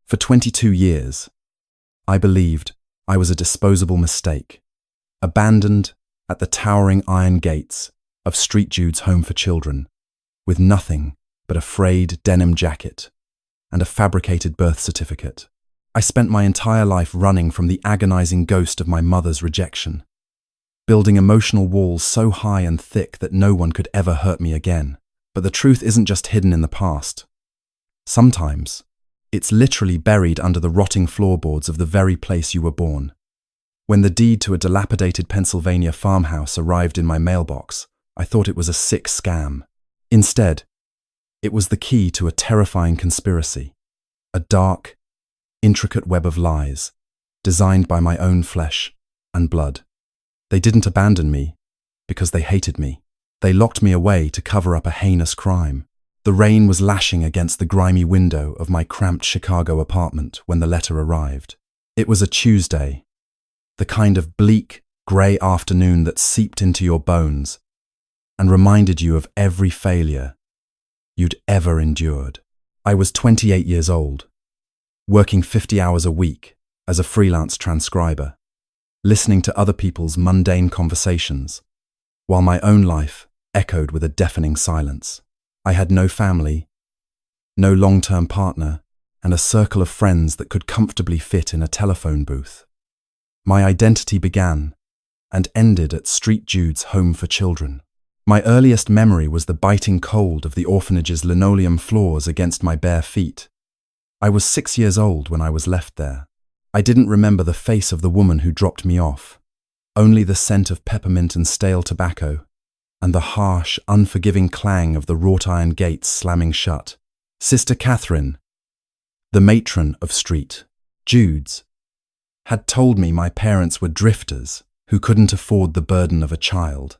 For 22 years, I believed I was a disposable mistake, abandoned at the towering iron gates of Street Jude's home for children, with nothing but a frayed denim jacket and a fabricated birth certificate. I spent my entire life running from the agonizing ghost of my mother's rejection, building emotional walls so high and thick that no one could ever hurt me again. But the truth isn't just hidden in the past. Sometimes, it's literally buried under the rotting floorboards of the very place you were born. When the deed to a dilapidated Pennsylvania farmhouse arrived in my mailbox, I thought it was a sick scam. Instead, it was the key to a terrifying conspiracy, a dark, intricate web of lies, designed by my own flesh and blood. They didn't abandon me because they hated me. They locked me away to cover up a heinous crime. The rain was lashing against the grimy window of my cramped Chicago apartment when the letter arrived. It was a Tuesday, the kind of bleak, grey afternoon that seeped into your bones and reminded you of every failure you'd ever endured. I was 28 years old, working 50 hours a week as a freelance transcriber, listening to other people's mundane conversations, while my own life echoed with a deafening silence. I had no family, no long-term partner, and a circle of friends that could comfortably fit in a telephone booth. My identity began and ended at Street Jude's home for children. My earliest memory was the biting cold of the orphanage's linoleum floors against my bare feet. I was 6 years old when I was left there. I didn't remember the face of the woman who dropped me off, only the scent of peppermint and stale tobacco, and the harsh, unforgiving clang of the wrought iron gates slamming shut. Sister Catherine, the matron of Street Jude's, had told me my parents were drifters who couldn't afford the burden of a child.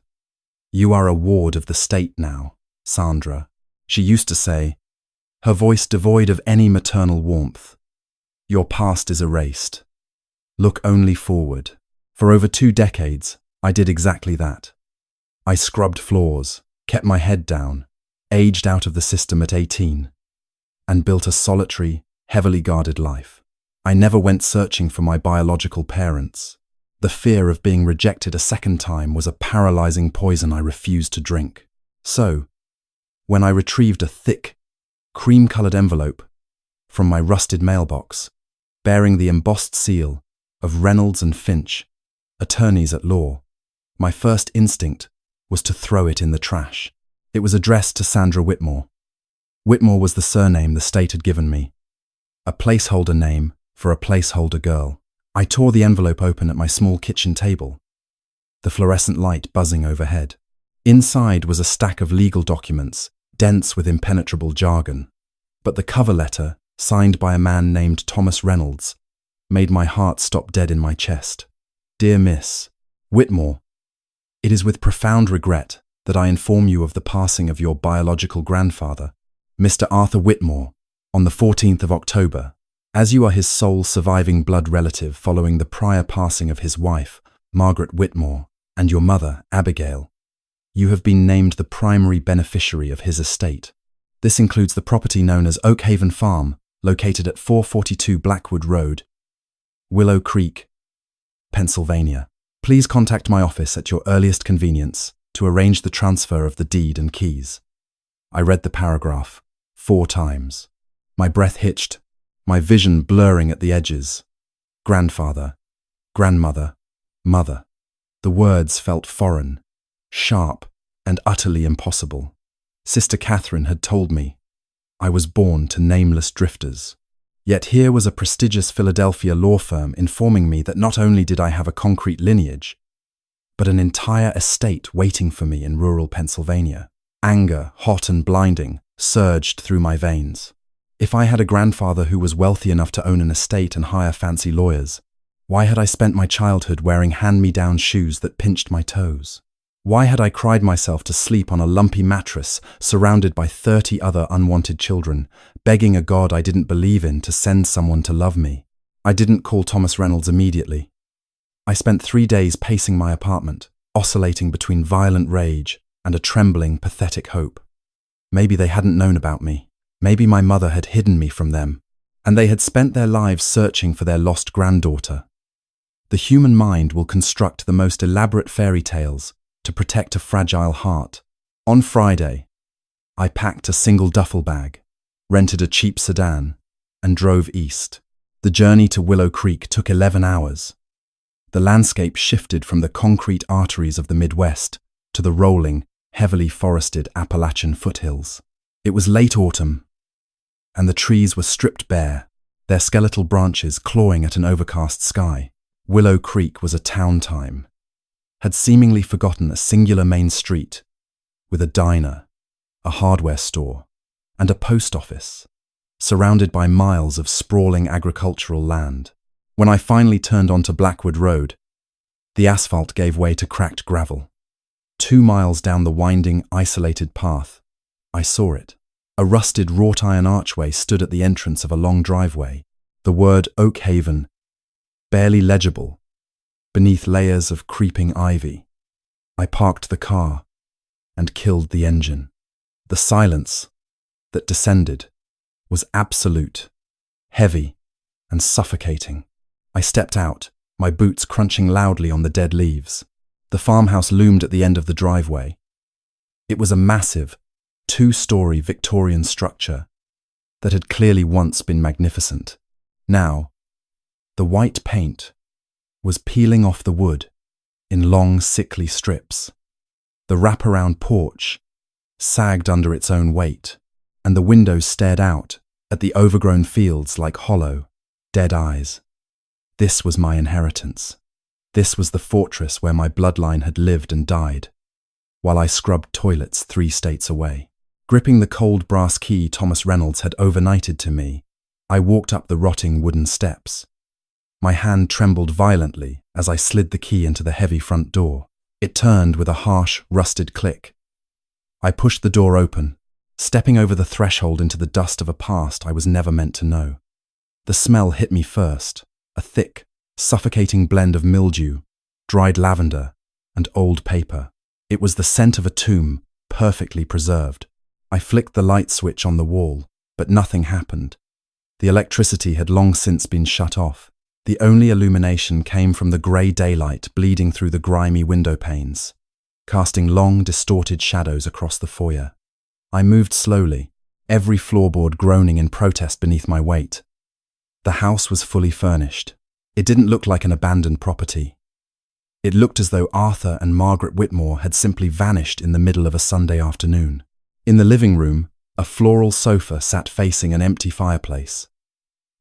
"You are a ward of the state now, Sandra," she used to say, her voice devoid of any maternal warmth. "Your past is erased. Look only forward." For over 2 decades, I did exactly that. I scrubbed floors, kept my head down, aged out of the system at 18, and built a solitary, heavily guarded life. I never went searching for my biological parents. The fear of being rejected a second time was a paralyzing poison I refused to drink. So, when I retrieved a thick, cream-colored envelope from my rusted mailbox, bearing the embossed seal of Reynolds and Finch, attorneys at law, my first instinct was to throw it in the trash. It was addressed to Sandra Whitmore. Whitmore was the surname the state had given me, a placeholder name for a placeholder girl. I tore the envelope open at my small kitchen table, the fluorescent light buzzing overhead. Inside was a stack of legal documents, dense with impenetrable jargon. But the cover letter, signed by a man named Thomas Reynolds, made my heart stop dead in my chest. "Dear Miss Whitmore, it is with profound regret that I inform you of the passing of your biological grandfather, Mr. Arthur Whitmore, on the 14th of October. As you are his sole surviving blood relative following the prior passing of his wife, Margaret Whitmore, and your mother, Abigail, you have been named the primary beneficiary of his estate. This includes the property known as Oak Haven Farm, located at 442 Blackwood Road, Willow Creek, Pennsylvania. Please contact my office at your earliest convenience to arrange the transfer of the deed and keys." I read the paragraph 4 times. My breath hitched, my vision blurring at the edges. Grandfather, grandmother, mother. The words felt foreign, sharp, and utterly impossible. Sister Catherine had told me I was born to nameless drifters. Yet here was a prestigious Philadelphia law firm informing me that not only did I have a concrete lineage, but an entire estate waiting for me in rural Pennsylvania. Anger, hot and blinding, surged through my veins. If I had a grandfather who was wealthy enough to own an estate and hire fancy lawyers, why had I spent my childhood wearing hand-me-down shoes that pinched my toes? Why had I cried myself to sleep on a lumpy mattress surrounded by 30 other unwanted children, begging a God I didn't believe in to send someone to love me? I didn't call Thomas Reynolds immediately. I spent 3 days pacing my apartment, oscillating between violent rage and a trembling, pathetic hope. Maybe they hadn't known about me. Maybe my mother had hidden me from them. and they had spent their lives searching for their lost granddaughter. The human mind will construct the most elaborate fairy tales to protect a fragile heart. On Friday, I packed a single duffel bag, rented a cheap sedan, and drove east. The journey to Willow Creek took 11 hours. The landscape shifted from the concrete arteries of the Midwest to the rolling, heavily forested Appalachian foothills. It was late autumn, and the trees were stripped bare, their skeletal branches clawing at an overcast sky. Willow Creek was a town time, had seemingly forgotten a singular main street, with a diner, a hardware store, and a post office, surrounded by miles of sprawling agricultural land. When I finally turned onto Blackwood Road, the asphalt gave way to cracked gravel. 2 miles down the winding, isolated path, I saw it. A rusted wrought iron archway stood at the entrance of a long driveway, the word Oak Haven, barely legible, beneath layers of creeping ivy. I parked the car and killed the engine. The silence that descended was absolute, heavy, and suffocating. I stepped out, my boots crunching loudly on the dead leaves. The farmhouse loomed at the end of the driveway. It was a massive, 2-story Victorian structure that had clearly once been magnificent. Now, the white paint was peeling off the wood in long, sickly strips. The wraparound porch sagged under its own weight, and the windows stared out at the overgrown fields like hollow, dead eyes. This was my inheritance. This was the fortress where my bloodline had lived and died, while I scrubbed toilets 3 states away. Gripping the cold brass key Thomas Reynolds had overnighted to me, I walked up the rotting wooden steps. My hand trembled violently as I slid the key into the heavy front door. It turned with a harsh, rusted click. I pushed the door open, stepping over the threshold into the dust of a past I was never meant to know. The smell hit me first, a thick, suffocating blend of mildew, dried lavender, and old paper. It was the scent of a tomb, perfectly preserved. I flicked the light switch on the wall, but nothing happened. The electricity had long since been shut off. The only illumination came from the grey daylight bleeding through the grimy window panes, casting long, distorted shadows across the foyer. I moved slowly, every floorboard groaning in protest beneath my weight. The house was fully furnished. It didn't look like an abandoned property. It looked as though Arthur and Margaret Whitmore had simply vanished in the middle of a Sunday afternoon. In the living room, a floral sofa sat facing an empty fireplace.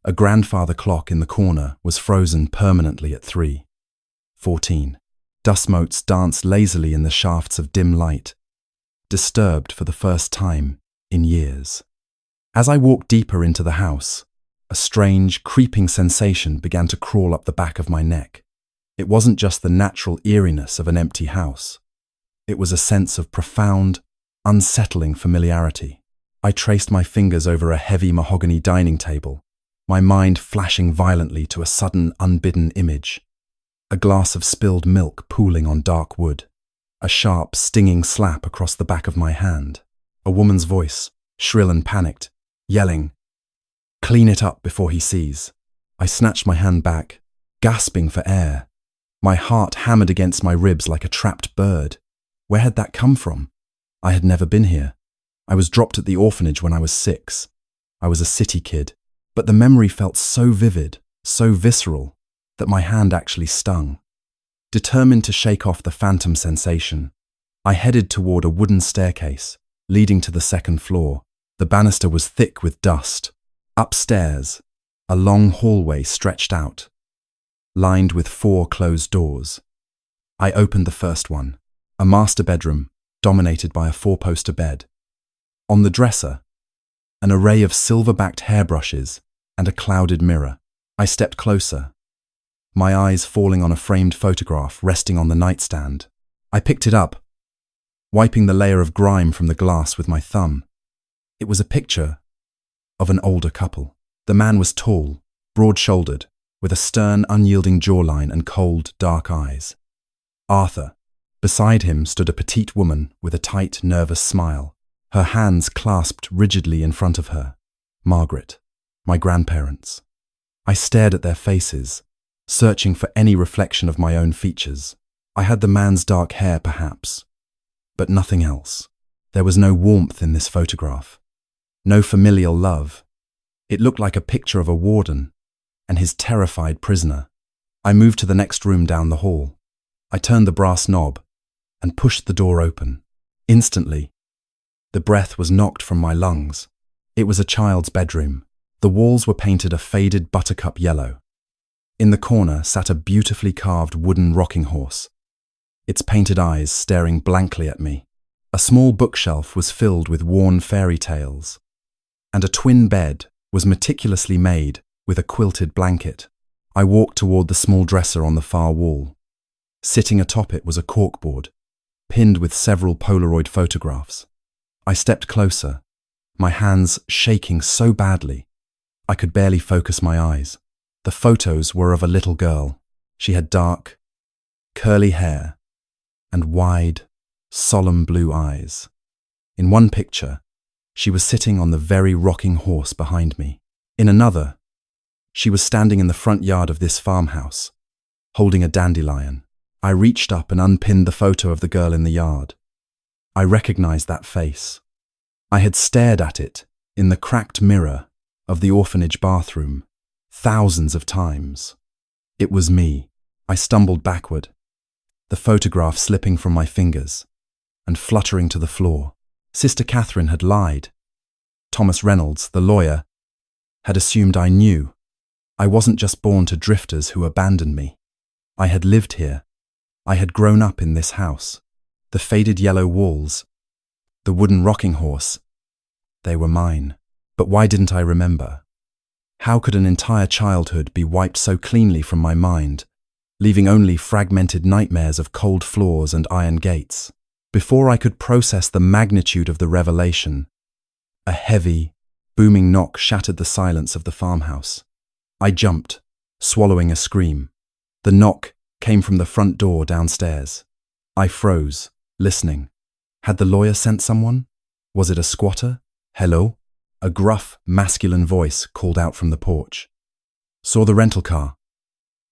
A grandfather clock in the corner was frozen permanently at 3:14. Dust motes danced lazily in the shafts of dim light, disturbed for the first time in years. As I walked deeper into the house, a strange, creeping sensation began to crawl up the back of my neck. It wasn't just the natural eeriness of an empty house. It was a sense of profound, unsettling familiarity. I traced my fingers over a heavy mahogany dining table, my mind flashing violently to a sudden, unbidden image. A glass of spilled milk pooling on dark wood. A sharp, stinging slap across the back of my hand. A woman's voice, shrill and panicked, yelling, "Clean it up before he sees." I snatched my hand back, gasping for air. My heart hammered against my ribs like a trapped bird. Where had that come from? I had never been here. I was dropped at the orphanage when I was 6. I was a city kid, but the memory felt so vivid, so visceral, that my hand actually stung. Determined to shake off the phantom sensation, I headed toward a wooden staircase leading to the 2nd floor. The banister was thick with dust. Upstairs, a long hallway stretched out, lined with 4 closed doors. I opened the first one, a master bedroom dominated by a 4-poster bed. On the dresser, an array of silver-backed hairbrushes and a clouded mirror. I stepped closer, my eyes falling on a framed photograph resting on the nightstand. I picked it up, wiping the layer of grime from the glass with my thumb. It was a picture of an older couple. The man was tall, broad-shouldered, with a stern, unyielding jawline and cold, dark eyes. Arthur. Beside him stood a petite woman with a tight, nervous smile, her hands clasped rigidly in front of her. Margaret. my grandparents. I stared at their faces, searching for any reflection of my own features. I had the man's dark hair, perhaps, but nothing else. There was no warmth in this photograph, no familial love. It looked like a picture of a warden and his terrified prisoner. I moved to the next room down the hall. I turned the brass knob and pushed the door open. Instantly, the breath was knocked from my lungs. It was a child's bedroom. The walls were painted a faded buttercup yellow. In the corner sat a beautifully carved wooden rocking horse, its painted eyes staring blankly at me. A small bookshelf was filled with worn fairy tales, and a twin bed was meticulously made with a quilted blanket. I walked toward the small dresser on the far wall. Sitting atop it was a corkboard, pinned with several Polaroid photographs. I stepped closer, my hands shaking so badly I could barely focus my eyes. The photos were of a little girl. She had dark, curly hair and wide, solemn blue eyes. In one picture, she was sitting on the very rocking horse behind me. In another, she was standing in the front yard of this farmhouse, holding a dandelion. I reached up and unpinned the photo of the girl in the yard. I recognized that face. I had stared at it in the cracked mirror of the orphanage bathroom thousands of times. It was me. I stumbled backward, the photograph slipping from my fingers and fluttering to the floor. Sister Catherine had lied. Thomas Reynolds, the lawyer, had assumed I knew. I wasn't just born to drifters who abandoned me. I had lived here. I had grown up in this house. The faded yellow walls, the wooden rocking horse, they were mine. But why didn't I remember? How could an entire childhood be wiped so cleanly from my mind, leaving only fragmented nightmares of cold floors and iron gates? Before I could process the magnitude of the revelation, a heavy, booming knock shattered the silence of the farmhouse. I jumped, swallowing a scream. The knock came from the front door downstairs. I froze, listening. Had the lawyer sent someone? Was it a squatter? Hello? A gruff, masculine voice called out from the porch. Saw the rental car.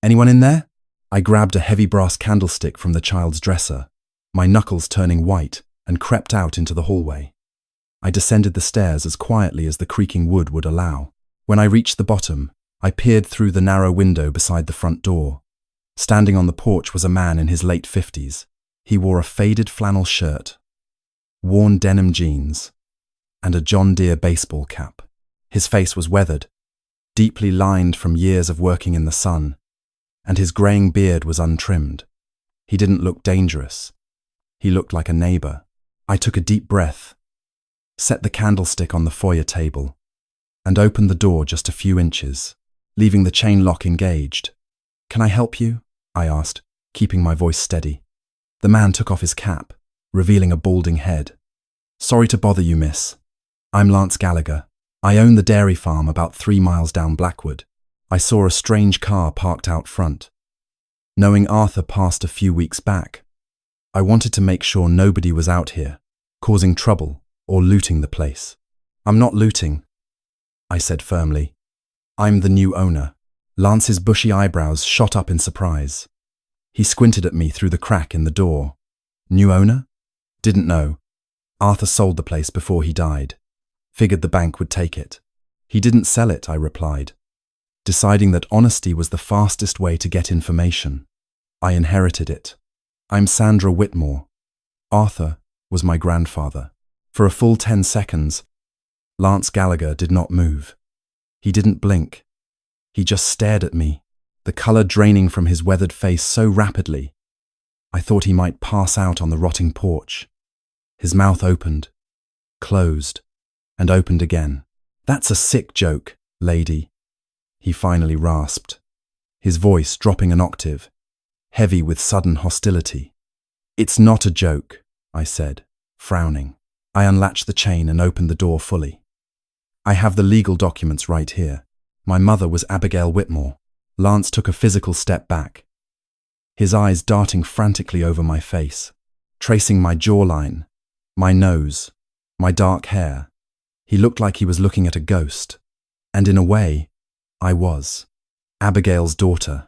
Anyone in there? I grabbed a heavy brass candlestick from the child's dresser, my knuckles turning white, and crept out into the hallway. I descended the stairs as quietly as the creaking wood would allow. When I reached the bottom, I peered through the narrow window beside the front door. Standing on the porch was a man in his late 50s. He wore a faded flannel shirt, worn denim jeans, and a John Deere baseball cap. His face was weathered, deeply lined from years of working in the sun, and his graying beard was untrimmed. He didn't look dangerous. He looked like a neighbor. I took a deep breath, set the candlestick on the foyer table, and opened the door just a few inches, leaving the chain lock engaged. "Can I help you?" I asked, keeping my voice steady. The man took off his cap, revealing a balding head. "Sorry to bother you, miss. I'm Lance Gallagher. I own the dairy farm about 3 miles down Blackwood. I saw a strange car parked out front. Knowing Arthur passed a few weeks back, I wanted to make sure nobody was out here, causing trouble or looting the place." "I'm not looting," I said firmly. "I'm the new owner." Lance's bushy eyebrows shot up in surprise. He squinted at me through the crack in the door. "New owner? Didn't know. Arthur sold the place before he died. Figured the bank would take it." "He didn't sell it," I replied, deciding that honesty was the fastest way to get information. "I inherited it. I'm Sandra Whitmore. Arthur was my grandfather." For a full 10 seconds, Lance Gallagher did not move. He didn't blink. He just stared at me, the color draining from his weathered face so rapidly, I thought he might pass out on the rotting porch. His mouth opened, closed, and opened again. "That's a sick joke, lady," he finally rasped, his voice dropping an octave, heavy with sudden hostility. "It's not a joke," I said, frowning. I unlatched the chain and opened the door fully. "I have the legal documents right here. My mother was Abigail Whitmore." Lance took a physical step back, his eyes darting frantically over my face, tracing my jawline, my nose, my dark hair. He looked like he was looking at a ghost. And in a way, I was. Abigail's daughter,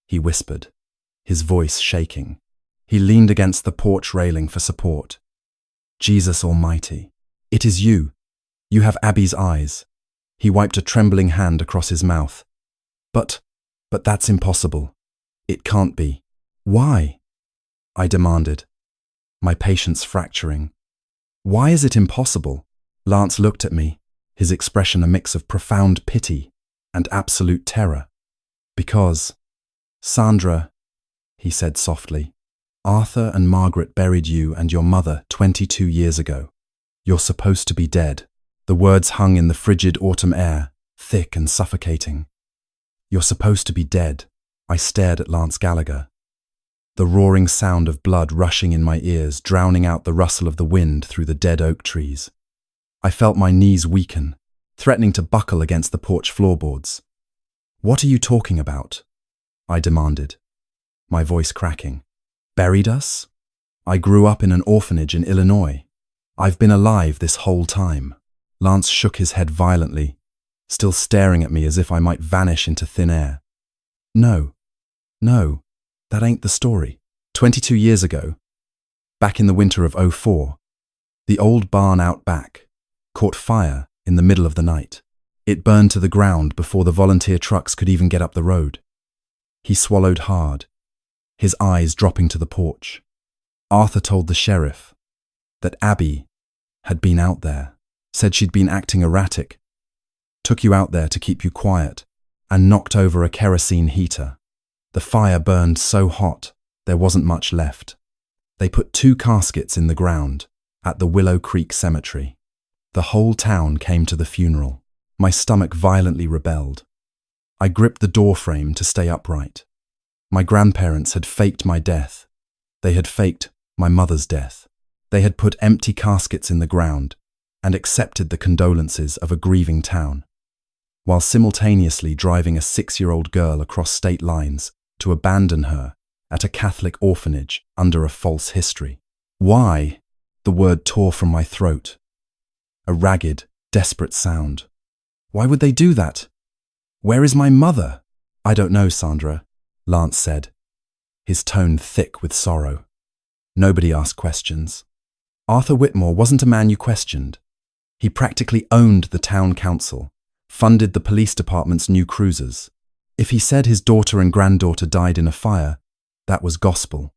he whispered, his voice shaking. He leaned against the porch railing for support. Jesus Almighty, it is you. You have Abby's eyes. He wiped a trembling hand across his mouth. But that's impossible. It can't be. Why? I demanded, my patience fracturing. Why is it impossible? Lance looked at me, his expression a mix of profound pity and absolute terror. Because, Sandra, he said softly, Arthur and Margaret buried you and your mother 22 years ago. You're supposed to be dead. The words hung in the frigid autumn air, thick and suffocating. You're supposed to be dead. I stared at Lance Gallagher. The roaring sound of blood rushing in my ears, drowning out the rustle of the wind through the dead oak trees. I felt my knees weaken, threatening to buckle against the porch floorboards. What are you talking about? I demanded, my voice cracking. Buried us? I grew up in an orphanage in Illinois. I've been alive this whole time. Lance shook his head violently, still staring at me as if I might vanish into thin air. No, that ain't the story. 22 years ago, back in the winter of '04, the old barn out back caught fire in the middle of the night. It burned to the ground before the volunteer trucks could even get up the road. He swallowed hard, his eyes dropping to the porch. Arthur told the sheriff that Abby had been out there, said she'd been acting erratic, took you out there to keep you quiet, and knocked over a kerosene heater. The fire burned so hot, there wasn't much left. They put 2 caskets in the ground at the Willow Creek Cemetery. The whole town came to the funeral. My stomach violently rebelled. I gripped the doorframe to stay upright. My grandparents had faked my death. They had faked my mother's death. They had put empty caskets in the ground and accepted the condolences of a grieving town, while simultaneously driving a 6-year-old girl across state lines to abandon her at a Catholic orphanage under a false history. Why? The word tore from my throat. A ragged, desperate sound. Why would they do that? Where is my mother? I don't know, Sandra, Lance said, his tone thick with sorrow. Nobody asked questions. Arthur Whitmore wasn't a man you questioned. He practically owned the town council, funded the police department's new cruisers. If he said his daughter and granddaughter died in a fire, that was gospel.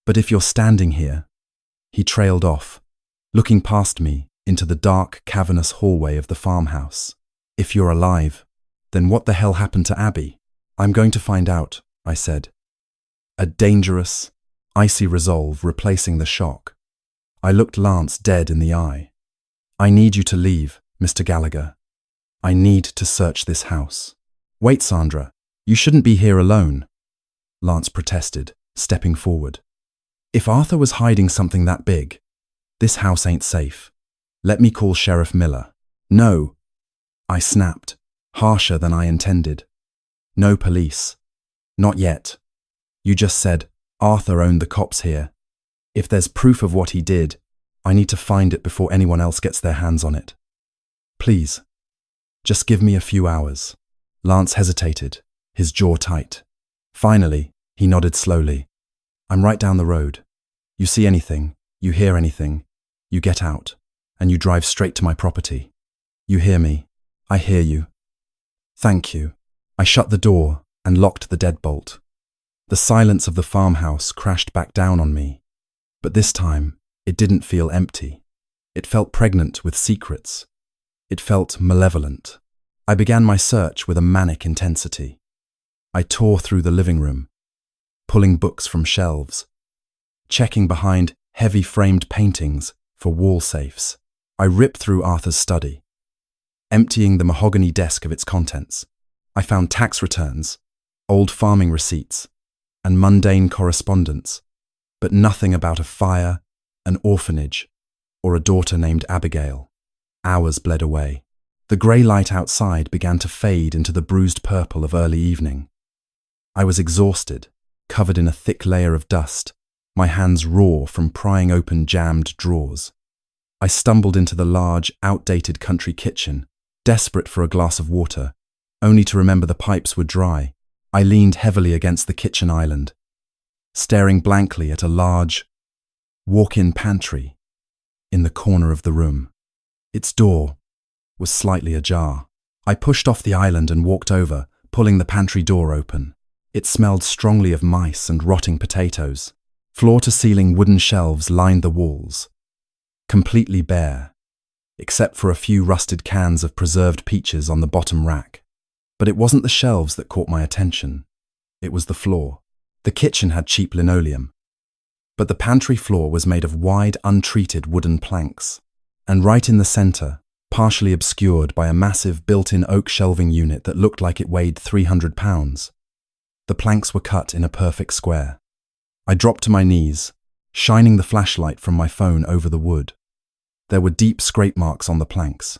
But if you're standing here, he trailed off, looking past me into the dark, cavernous hallway of the farmhouse. If you're alive, then what the hell happened to Abby? I'm going to find out, I said. A dangerous, icy resolve replacing the shock. I looked Lance dead in the eye. I need you to leave, Mr. Gallagher. I need to search this house. Wait, Sandra, you shouldn't be here alone, Lance protested, stepping forward. If Arthur was hiding something that big, this house ain't safe. Let me call Sheriff Miller. No, I snapped, harsher than I intended. No police. Not yet. You just said Arthur owned the cops here. If there's proof of what he did, I need to find it before anyone else gets their hands on it. Please, just give me a few hours. Lance hesitated, his jaw tight. Finally, he nodded slowly. I'm right down the road. You see anything, you hear anything, you get out, and you drive straight to my property. You hear me. I hear you. Thank you. I shut the door and locked the deadbolt. The silence of the farmhouse crashed back down on me. But this time, it didn't feel empty. It felt pregnant with secrets. It felt malevolent. I began my search with a manic intensity. I tore through the living room, pulling books from shelves, checking behind heavy framed paintings for wall safes. I ripped through Arthur's study, emptying the mahogany desk of its contents. I found tax returns, old farming receipts, and mundane correspondence, but nothing about a fire, an orphanage, or a daughter named Abigail. Hours bled away. The grey light outside began to fade into the bruised purple of early evening. I was exhausted, covered in a thick layer of dust, my hands raw from prying open jammed drawers. I stumbled into the large, outdated country kitchen Desperate for a glass of water, only to remember the pipes were dry, I leaned heavily against the kitchen island, staring blankly at a large, walk-in pantry in the corner of the room. Its door was slightly ajar. I pushed off the island and walked over, pulling the pantry door open. It smelled strongly of mice and rotting potatoes. Floor-to-ceiling wooden shelves lined the walls, completely bare, except for a few rusted cans of preserved peaches on the bottom rack. But it wasn't the shelves that caught my attention. It was the floor. The kitchen had cheap linoleum, but the pantry floor was made of wide, untreated wooden planks, and right in the center, partially obscured by a massive built-in oak shelving unit that looked like it weighed 300 pounds. The planks were cut in a perfect square. I dropped to my knees, shining the flashlight from my phone over the wood. There were deep scrape marks on the planks,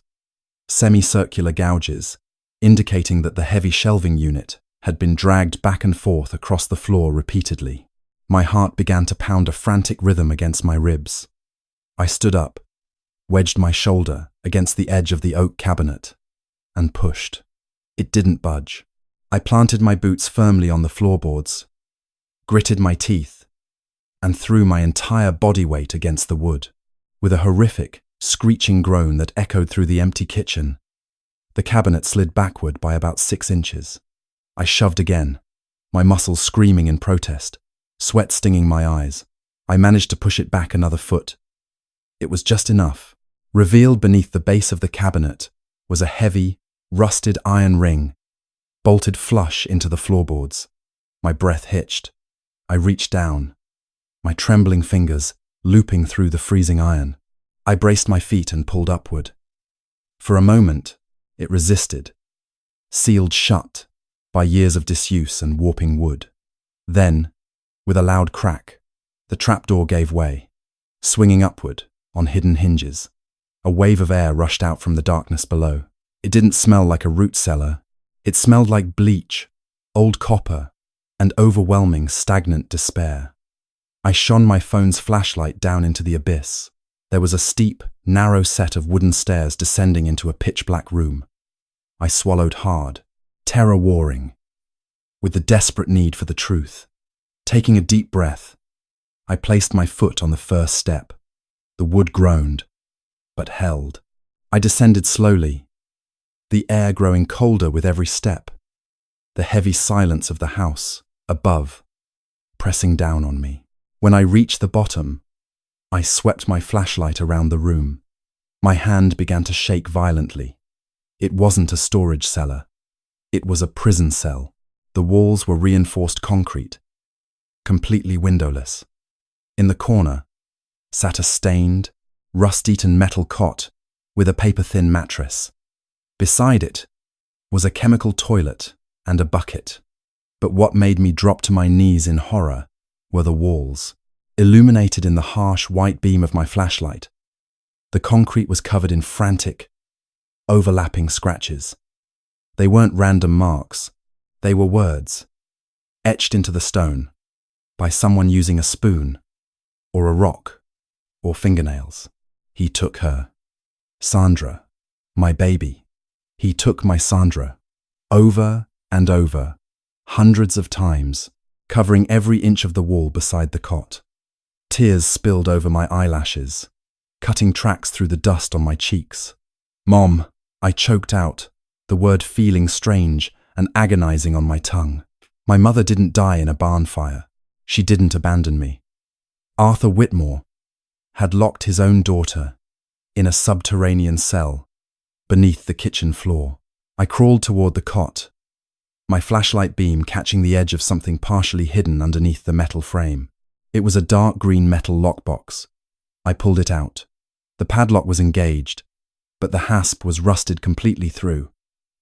semicircular gouges, indicating that the heavy shelving unit had been dragged back and forth across the floor repeatedly. My heart began to pound a frantic rhythm against my ribs. I stood up, wedged my shoulder against the edge of the oak cabinet, and pushed. It didn't budge. I planted my boots firmly on the floorboards, gritted my teeth, and threw my entire body weight against the wood. With a horrific, screeching groan that echoed through the empty kitchen, the cabinet slid backward by about 6 inches. I shoved again, my muscles screaming in protest, sweat stinging my eyes. I managed to push it back another foot. It was just enough. Revealed beneath the base of the cabinet was a heavy, rusted iron ring, bolted flush into the floorboards. My breath hitched. I reached down, my trembling fingers looping through the freezing iron. I braced my feet and pulled upward. For a moment, it resisted, sealed shut by years of disuse and warping wood. Then, with a loud crack, the trapdoor gave way, swinging upward on hidden hinges. A wave of air rushed out from the darkness below. It didn't smell like a root cellar. It smelled like bleach, old copper, and overwhelming, stagnant despair. I shone my phone's flashlight down into the abyss. There was a steep, narrow set of wooden stairs descending into a pitch-black room. I swallowed hard, terror warring, with the desperate need for the truth. Taking a deep breath, I placed my foot on the first step. The wood groaned, but held. I descended slowly, the air growing colder with every step, the heavy silence of the house above pressing down on me. When I reached the bottom, I swept my flashlight around the room. My hand began to shake violently. It wasn't a storage cellar. It was a prison cell. The walls were reinforced concrete, completely windowless. In the corner sat a stained, rust-eaten metal cot with a paper-thin mattress. Beside it was a chemical toilet and a bucket. But what made me drop to my knees in horror were the walls, illuminated in the harsh white beam of my flashlight. The concrete was covered in frantic, overlapping scratches. They weren't random marks. They were words, etched into the stone by someone using a spoon, or a rock, or fingernails. He took her. Sandra, my baby. He took my Sandra. Over and over, hundreds of times, covering every inch of the wall beside the cot. Tears spilled over my eyelashes, cutting tracks through the dust on my cheeks. "Mom," I choked out, the word feeling strange and agonizing on my tongue. My mother didn't die in a barn fire. She didn't abandon me. Arthur Whitmore had locked his own daughter in a subterranean cell beneath the kitchen floor. I crawled toward the cot, my flashlight beam catching the edge of something partially hidden underneath the metal frame. It was a dark green metal lockbox. I pulled it out. The padlock was engaged, but the hasp was rusted completely through.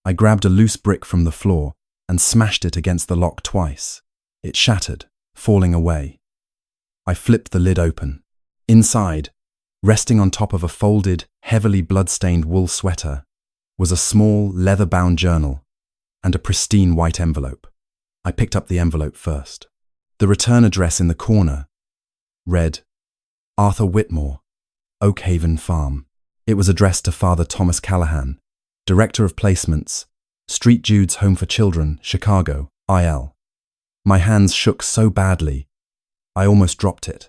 I grabbed a loose brick from the floor and smashed it against the lock twice. It shattered, falling away. I flipped the lid open. Inside, resting on top of a folded, heavily blood-stained wool sweater, was a small, leather-bound journal and a pristine white envelope. I picked up the envelope first. The return address in the corner read, Arthur Whitmore, Oakhaven Farm. It was addressed to Father Thomas Callahan, Director of Placements, Street Jude's Home for Children, Chicago, IL. My hands shook so badly, I almost dropped it.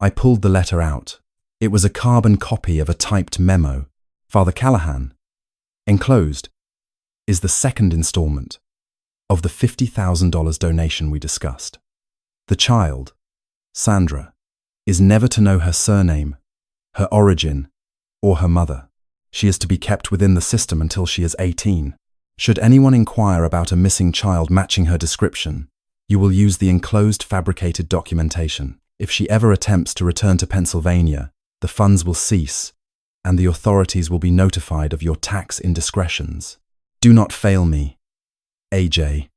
I pulled the letter out. It was a carbon copy of a typed memo. Father Callahan. Enclosed is the second installment of the $50,000 donation we discussed. The child, Sandra, is never to know her surname, her origin, or her mother. She is to be kept within the system until she is 18. Should anyone inquire about a missing child matching her description, you will use the enclosed fabricated documentation. If she ever attempts to return to Pennsylvania, the funds will cease, and the authorities will be notified of your tax indiscretions. Do not fail me. AJ.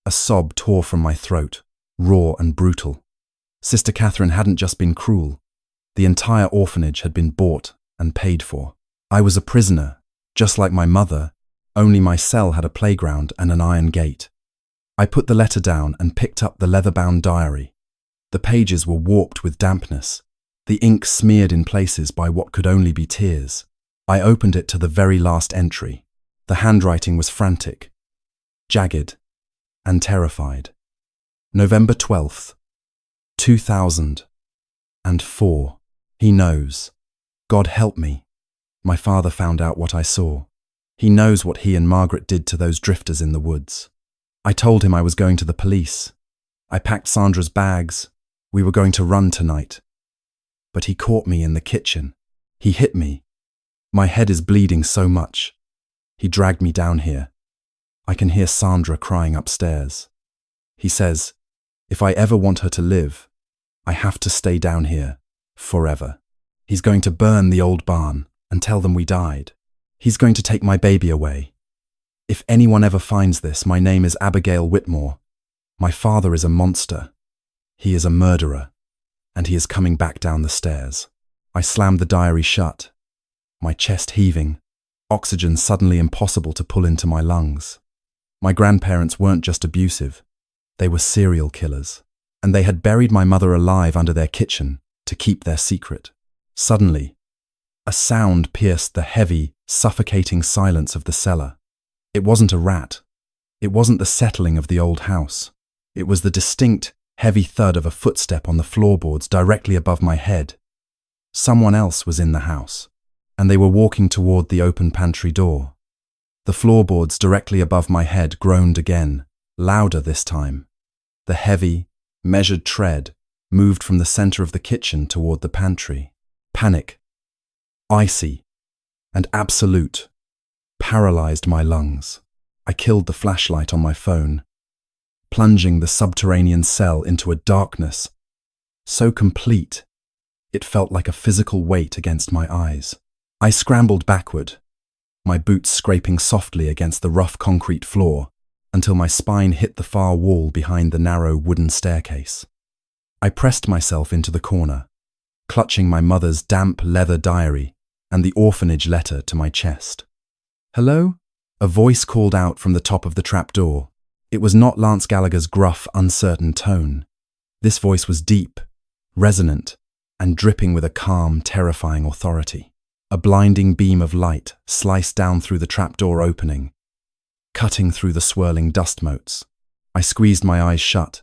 A sob tore from my throat, raw and brutal. Sister Catherine hadn't just been cruel. The entire orphanage had been bought and paid for. I was a prisoner, just like my mother, only my cell had a playground and an iron gate. I put the letter down and picked up the leather-bound diary. The pages were warped with dampness, the ink smeared in places by what could only be tears. I opened it to the very last entry. The handwriting was frantic, jagged, and terrified. November 12th, 2004. He knows. God help me. My father found out what I saw. He knows what he and Margaret did to those drifters in the woods. I told him I was going to the police. I packed Sandra's bags. We were going to run tonight. But he caught me in the kitchen. He hit me. My head is bleeding so much. He dragged me down here. I can hear Sandra crying upstairs. He says, if I ever want her to live, I have to stay down here, forever. He's going to burn the old barn and tell them we died. He's going to take my baby away. If anyone ever finds this, my name is Abigail Whitmore. My father is a monster. He is a murderer, and he is coming back down the stairs. I slammed the diary shut, my chest heaving, oxygen suddenly impossible to pull into my lungs. My grandparents weren't just abusive, they were serial killers, and they had buried my mother alive under their kitchen to keep their secret. Suddenly, a sound pierced the heavy, suffocating silence of the cellar. It wasn't a rat. It wasn't the settling of the old house. It was the distinct, heavy thud of a footstep on the floorboards directly above my head. Someone else was in the house, and they were walking toward the open pantry door. The floorboards directly above my head groaned again, louder this time. The heavy, measured tread moved from the center of the kitchen toward the pantry. Panic, icy, and absolute, paralyzed my lungs. I killed the flashlight on my phone, plunging the subterranean cell into a darkness so complete it felt like a physical weight against my eyes. I scrambled backward, my boots scraping softly against the rough concrete floor until my spine hit the far wall behind the narrow wooden staircase. I pressed myself into the corner, clutching my mother's damp leather diary and the orphanage letter to my chest. "Hello?" A voice called out from the top of the trapdoor. It was not Lance Gallagher's gruff, uncertain tone. This voice was deep, resonant, and dripping with a calm, terrifying authority. A blinding beam of light sliced down through the trapdoor opening, cutting through the swirling dust motes. I squeezed my eyes shut,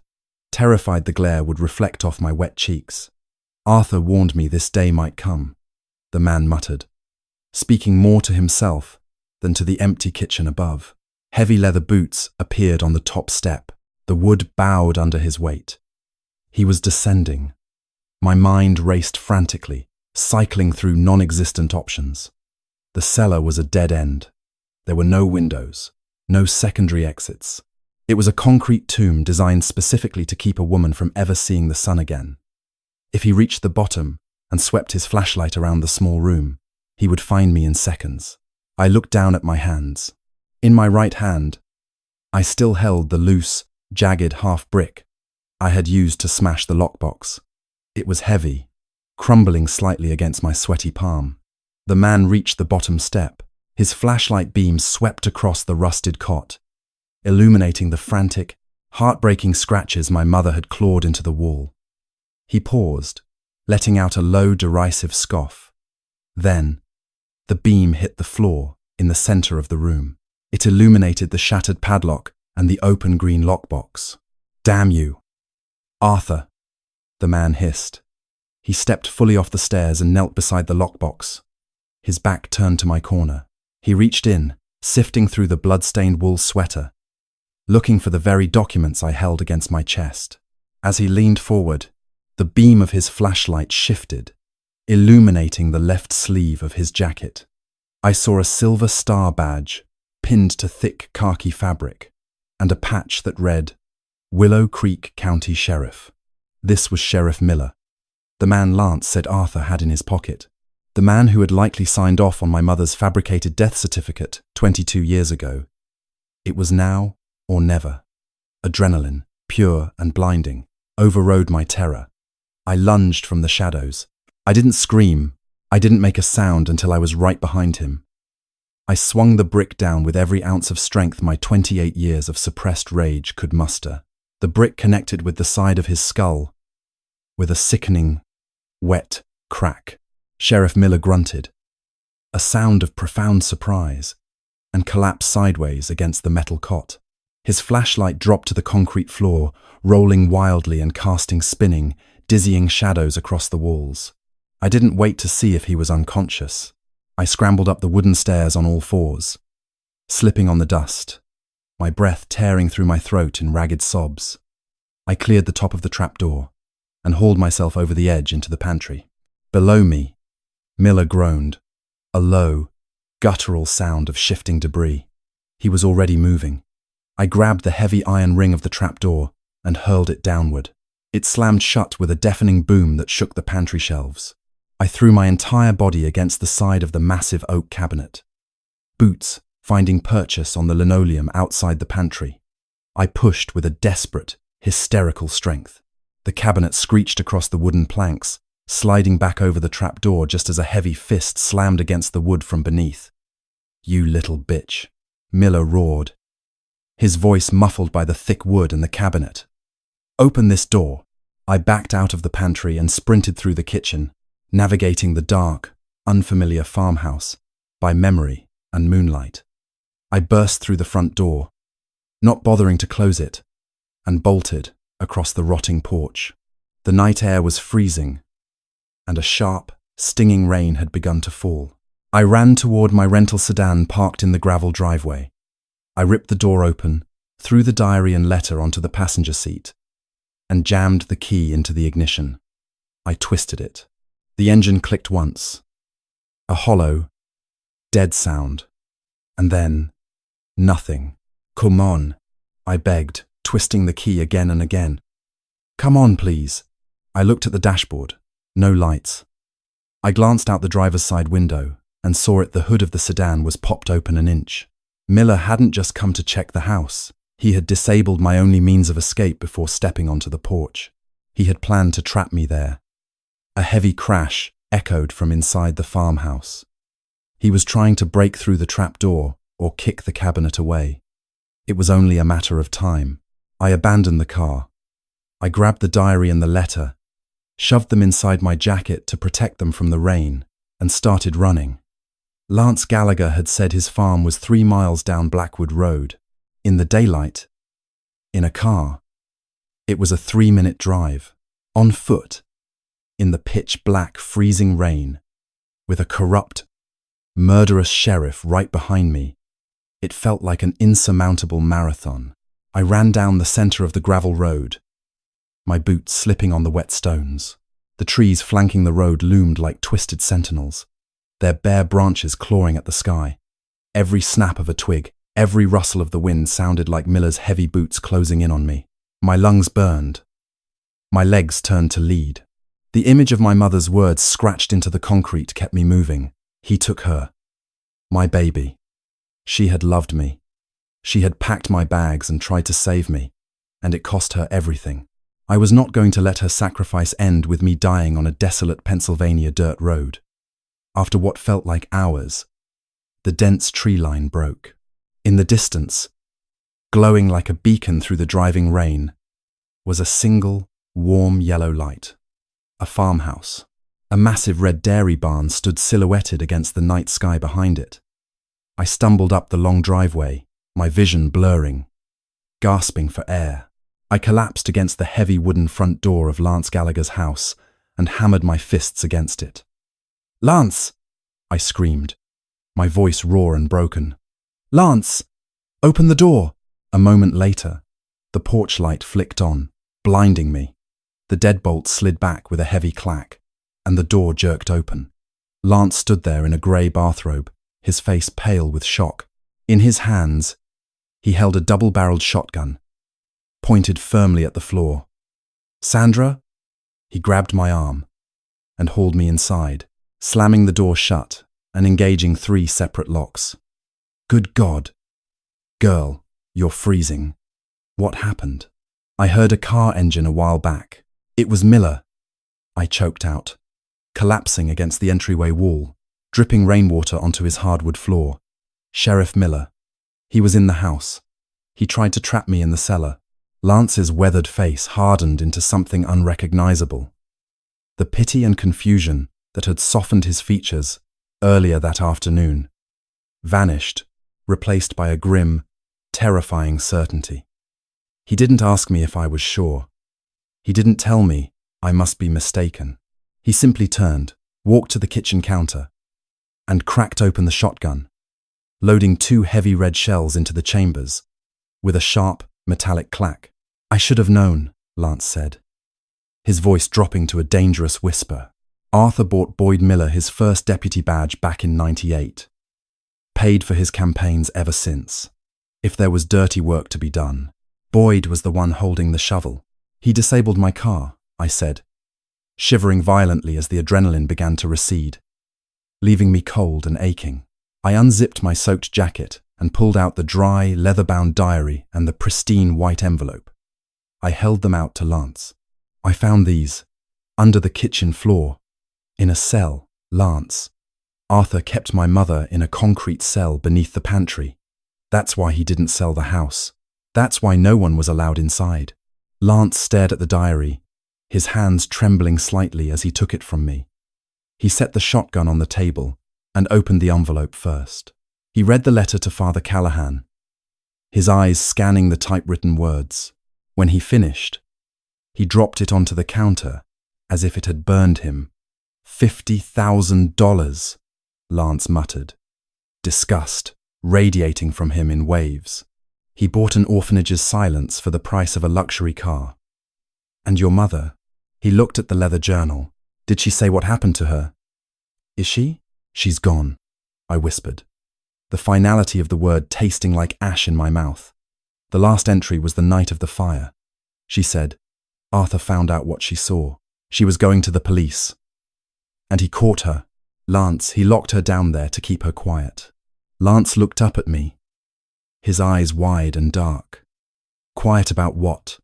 terrified the glare would reflect off my wet cheeks. "Arthur warned me this day might come," the man muttered, speaking more to himself than to the empty kitchen above. Heavy leather boots appeared on the top step. The wood bowed under his weight. He was descending. My mind raced frantically, cycling through non-existent options. The cellar was a dead end. There were no windows, no secondary exits. It was a concrete tomb designed specifically to keep a woman from ever seeing the sun again. If he reached the bottom and swept his flashlight around the small room, he would find me in seconds. I looked down at my hands. In my right hand, I still held the loose, jagged half-brick I had used to smash the lockbox. It was heavy, crumbling slightly against my sweaty palm. The man reached the bottom step. His flashlight beam swept across the rusted cot, illuminating the frantic, heartbreaking scratches my mother had clawed into the wall. He paused, letting out a low, derisive scoff. Then, the beam hit the floor. in the center of the room. It illuminated the shattered padlock and the open green lockbox. "Damn you, Arthur," the man hissed. He stepped fully off the stairs and knelt beside the lockbox, his back turned to my corner. He reached in, sifting through the blood-stained wool sweater, looking for the very documents I held against my chest. As he leaned forward, the beam of his flashlight shifted, illuminating the left sleeve of his jacket. I saw a silver star badge pinned to thick khaki fabric, and a patch that read, "Willow Creek County Sheriff." This was Sheriff Miller, the man Lance said Arthur had in his pocket, the man who had likely signed off on my mother's fabricated death certificate 22 years ago. It was now or never. Adrenaline, pure and blinding, overrode my terror. I lunged from the shadows. I didn't scream. I didn't make a sound until I was right behind him. I swung the brick down with every ounce of strength my 28 years of suppressed rage could muster. The brick connected with the side of his skull with a sickening, wet crack. Sheriff Miller grunted, a sound of profound surprise, and collapsed sideways against the metal cot. His flashlight dropped to the concrete floor, rolling wildly and casting spinning, dizzying shadows across the walls. I didn't wait to see if he was unconscious. I scrambled up the wooden stairs on all fours, slipping on the dust, my breath tearing through my throat in ragged sobs. I cleared the top of the trapdoor and hauled myself over the edge into the pantry. Below me, Miller groaned, a low, guttural sound of shifting debris. He was already moving. I grabbed the heavy iron ring of the trapdoor and hurled it downward. It slammed shut with a deafening boom that shook the pantry shelves. I threw my entire body against the side of the massive oak cabinet, boots finding purchase on the linoleum outside the pantry. I pushed with a desperate, hysterical strength. The cabinet screeched across the wooden planks, sliding back over the trapdoor just as a heavy fist slammed against the wood from beneath. "You little bitch," Miller roared, his voice muffled by the thick wood and the cabinet. "Open this door." I backed out of the pantry and sprinted through the kitchen, navigating the dark, unfamiliar farmhouse by memory and moonlight. I burst through the front door, not bothering to close it, and bolted across the rotting porch. The night air was freezing, and a sharp, stinging rain had begun to fall. I ran toward my rental sedan parked in the gravel driveway. I ripped the door open, threw the diary and letter onto the passenger seat, and jammed the key into the ignition. I twisted it. The engine clicked once, a hollow, dead sound, and then nothing. "Come on," I begged, twisting the key again and again. "Come on, please." I looked at the dashboard. No lights. I glanced out the driver's side window and saw the hood of the sedan was popped open an inch. Miller hadn't just come to check the house. He had disabled my only means of escape before stepping onto the porch. He had planned to trap me there. A heavy crash echoed from inside the farmhouse. He was trying to break through the trapdoor or kick the cabinet away. It was only a matter of time. I abandoned the car. I grabbed the diary and the letter, shoved them inside my jacket to protect them from the rain, and started running. Lance Gallagher had said his farm was 3 miles down Blackwood Road. In the daylight, in a car, it was a 3-minute drive. On foot, in the pitch-black, freezing rain, with a corrupt, murderous sheriff right behind me, it felt like an insurmountable marathon. I ran down the center of the gravel road, my boots slipping on the wet stones. The trees flanking the road loomed like twisted sentinels, their bare branches clawing at the sky. Every snap of a twig, every rustle of the wind sounded like Miller's heavy boots closing in on me. My lungs burned. My legs turned to lead. The image of my mother's words scratched into the concrete kept me moving. He took her. My baby. She had loved me. She had packed my bags and tried to save me, and it cost her everything. I was not going to let her sacrifice end with me dying on a desolate Pennsylvania dirt road. After what felt like hours, the dense tree line broke. In the distance, glowing like a beacon through the driving rain, was a single, warm yellow light. A farmhouse. A massive red dairy barn stood silhouetted against the night sky behind it. I stumbled up the long driveway, my vision blurring. Gasping for air, I collapsed against the heavy wooden front door of Lance Gallagher's house and hammered my fists against it. "Lance!" I screamed, my voice raw and broken. "Lance! Open the door!" A moment later, the porch light flicked on, blinding me. The deadbolt slid back with a heavy clack, and the door jerked open. Lance stood there in a grey bathrobe, his face pale with shock. In his hands, he held a double-barreled shotgun, pointed firmly at the floor. "Sandra?" He grabbed my arm and hauled me inside, slamming the door shut and engaging 3 separate locks. "Good God. Girl, you're freezing. What happened?" "I heard a car engine a while back. It was Miller," I choked out, collapsing against the entryway wall, dripping rainwater onto his hardwood floor. "Sheriff Miller. He was in the house. He tried to trap me in the cellar." Lance's weathered face hardened into something unrecognizable. The pity and confusion that had softened his features earlier that afternoon vanished, replaced by a grim, terrifying certainty. He didn't ask me if I was sure. He didn't tell me I must be mistaken. He simply turned, walked to the kitchen counter, and cracked open the shotgun, loading 2 heavy red shells into the chambers, with a sharp, metallic clack. "I should have known," Lance said, his voice dropping to a dangerous whisper. "Arthur bought Boyd Miller his first deputy badge back in '98. Paid for his campaigns ever since. If there was dirty work to be done, Boyd was the one holding the shovel." "He disabled my car," I said, shivering violently as the adrenaline began to recede, leaving me cold and aching. I unzipped my soaked jacket and pulled out the dry, leather-bound diary and the pristine white envelope. I held them out to Lance. "I found these under the kitchen floor, in a cell, Lance. Arthur kept my mother in a concrete cell beneath the pantry. That's why he didn't sell the house. That's why no one was allowed inside." Lance stared at the diary, his hands trembling slightly as he took it from me. He set the shotgun on the table and opened the envelope first. He read the letter to Father Callahan, his eyes scanning the typewritten words. When he finished, he dropped it onto the counter as if it had burned him. $50,000, Lance muttered, disgust radiating from him in waves. He bought an orphanage's silence for the price of a luxury car. "And your mother?" He looked at the leather journal. "Did she say what happened to her?" "Is she?" "She's gone," I whispered, the finality of the word tasting like ash in my mouth. "The last entry was the night of the fire." She said, "Arthur found out what she saw. She was going to the police. And he caught her. Lance, he locked her down there to keep her quiet." Lance looked up at me, his eyes wide and dark. "Quiet about what,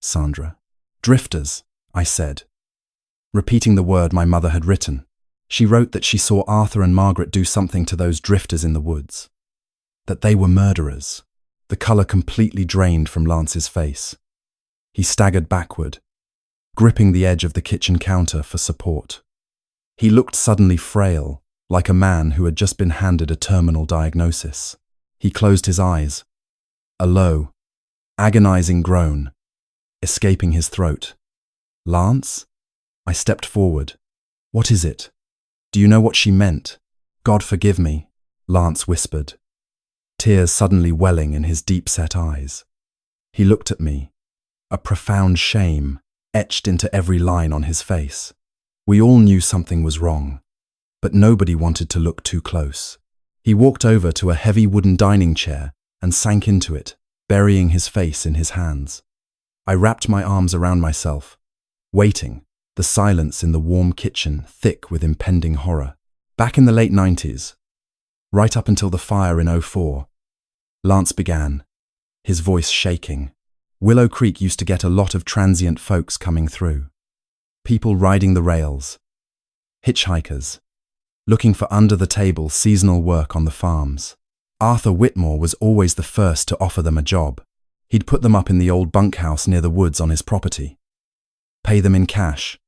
Sandra?" "Drifters," I said, repeating the word my mother had written. She wrote that she saw Arthur and Margaret do something to those drifters in the woods. That they were murderers. The colour completely drained from Lance's face. He staggered backward, gripping the edge of the kitchen counter for support. He looked suddenly frail, like a man who had just been handed a terminal diagnosis. He closed his eyes, a low, agonizing groan escaping his throat. "Lance?" I stepped forward. "What is it? Do you know what she meant?" "God forgive me," Lance whispered, tears suddenly welling in his deep-set eyes. He looked at me, a profound shame etched into every line on his face. We all knew something was wrong, but nobody wanted to look too close. He walked over to a heavy wooden dining chair and sank into it, burying his face in his hands. I wrapped my arms around myself, waiting, the silence in the warm kitchen thick with impending horror. Back in the late 90s, right up until the fire in '04, Lance began, his voice shaking. Willow Creek used to get a lot of transient folks coming through. People riding the rails, hitchhikers, looking for under-the-table seasonal work on the farms. Arthur Whitmore was always the first to offer them a job. He'd put them up in the old bunkhouse near the woods on his property. Pay them in cash.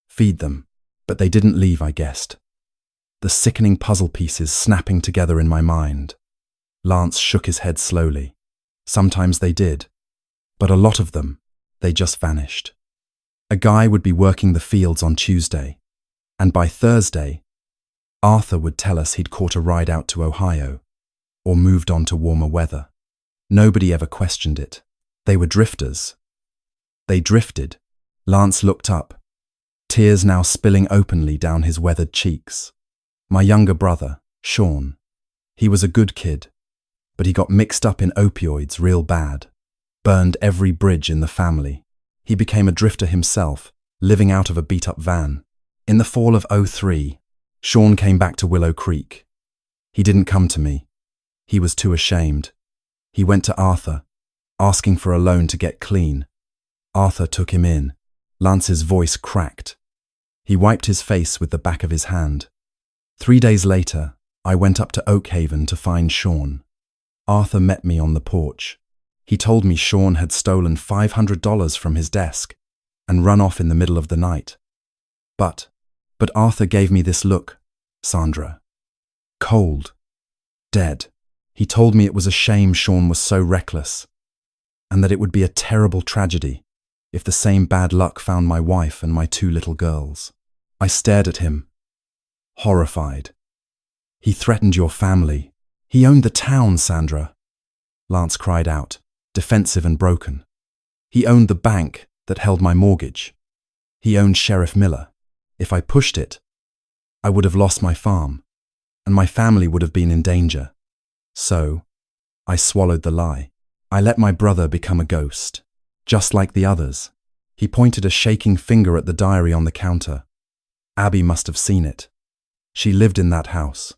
Feed them. But they didn't leave, I guessed. the sickening puzzle pieces snapping together in my mind. Lance shook his head slowly. Sometimes they did, but a lot of them, they just vanished. A guy would be working the fields on Tuesday, and by Thursday, Arthur would tell us he'd caught a ride out to Ohio, or moved on to warmer weather. Nobody ever questioned it. They were drifters. They drifted. Lance looked up, tears now spilling openly down his weathered cheeks. My younger brother, Sean. He was a good kid, but he got mixed up in opioids real bad. Burned every bridge in the family. He became a drifter himself, living out of a beat-up van. In the fall of '03, Sean came back to Willow Creek. He didn't come to me. He was too ashamed. He went to Arthur, asking for a loan to get clean. Arthur took him in. Lance's voice cracked. He wiped his face with the back of his hand. 3 days later, I went up to Oakhaven to find Sean. Arthur met me on the porch. He told me Sean had stolen $500 from his desk and run off in the middle of the night. But Arthur gave me this look, Sandra. Cold. Dead. He told me it was a shame Sean was so reckless, and that it would be a terrible tragedy if the same bad luck found my wife and my 2 little girls. I stared at him, horrified. He threatened your family. He owned the town, Sandra. Lance cried out, defensive and broken. He owned the bank that held my mortgage. He owned Sheriff Miller. If I pushed it, I would have lost my farm, and my family would have been in danger. So, I swallowed the lie. I let my brother become a ghost, just like the others. He pointed a shaking finger at the diary on the counter. Abby must have seen it. She lived in that house.